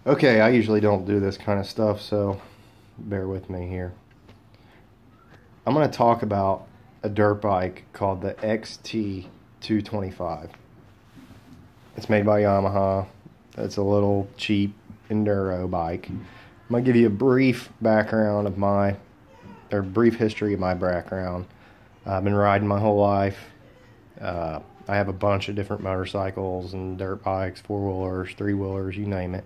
Okay, I usually don't do this kind of stuff, so bear with me here. I'm going to talk about a dirt bike called the XT225. It's made by Yamaha. It's a little cheap enduro bike. I'm going to give you a brief background of brief history of my background. I've been riding my whole life. I have a bunch of different motorcycles and dirt bikes, four-wheelers, three-wheelers, you name it.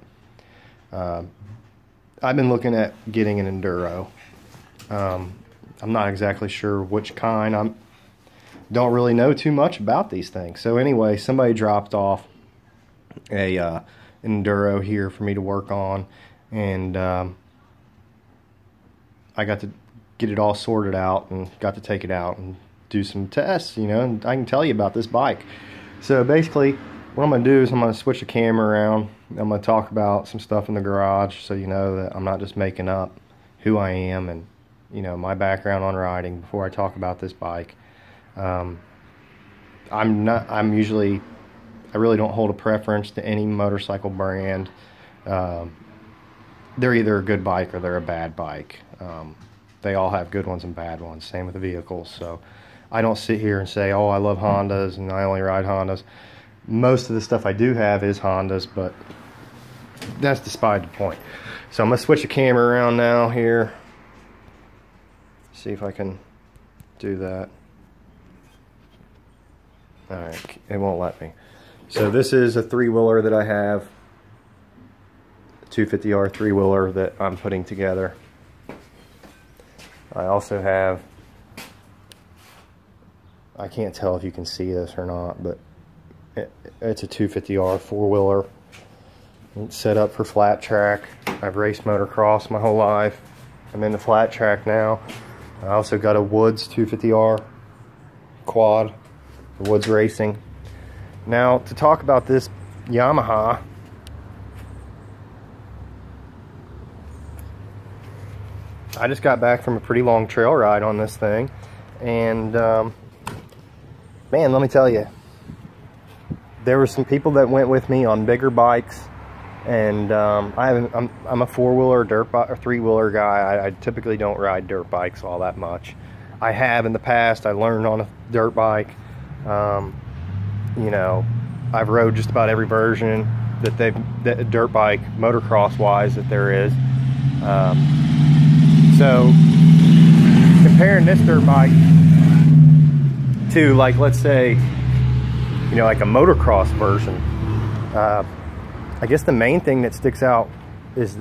I've been looking at getting an enduro. I'm not exactly sure which kind. I don't really know too much about these things. So anyway, somebody dropped off an enduro here for me to work on, and I got to get it all sorted out and got to take it out and do some tests, you know, and I can tell you about this bike. So basically what I'm going to do is I'm going to switch the camera around. I'm going to talk about some stuff in the garage so you know that I'm not just making up who I am and, you know, my background on riding before I talk about this bike. I really don't hold a preference to any motorcycle brand. They're either a good bike or they're a bad bike. They all have good ones and bad ones. Same with the vehicles. So I don't sit here and say, oh, I love Hondas and I only ride Hondas. Most of the stuff I do have is Hondas, but that's beside the point. So I'm going to switch the camera around now here. See if I can do that. Alright, it won't let me. So this is a three-wheeler that I have. A 250R three-wheeler that I'm putting together. I also have, I can't tell if you can see this or not, but it's a 250R four-wheeler. It's set up for flat track. I've raced motocross my whole life. I'm into flat track now. I also got a Woods 250R quad, Woods Racing. Now, to talk about this Yamaha, I just got back from a pretty long trail ride on this thing, and man, let me tell you, there were some people that went with me on bigger bikes, and I'm a four-wheeler dirt bike or three-wheeler guy. I typically don't ride dirt bikes all that much. I have in the past. I learned on a dirt bike. You know, I've rode just about every version that dirt bike motocross wise that there is. So comparing this dirt bike to, like, let's say, you know, like a motocross version, I guess the main thing that sticks out is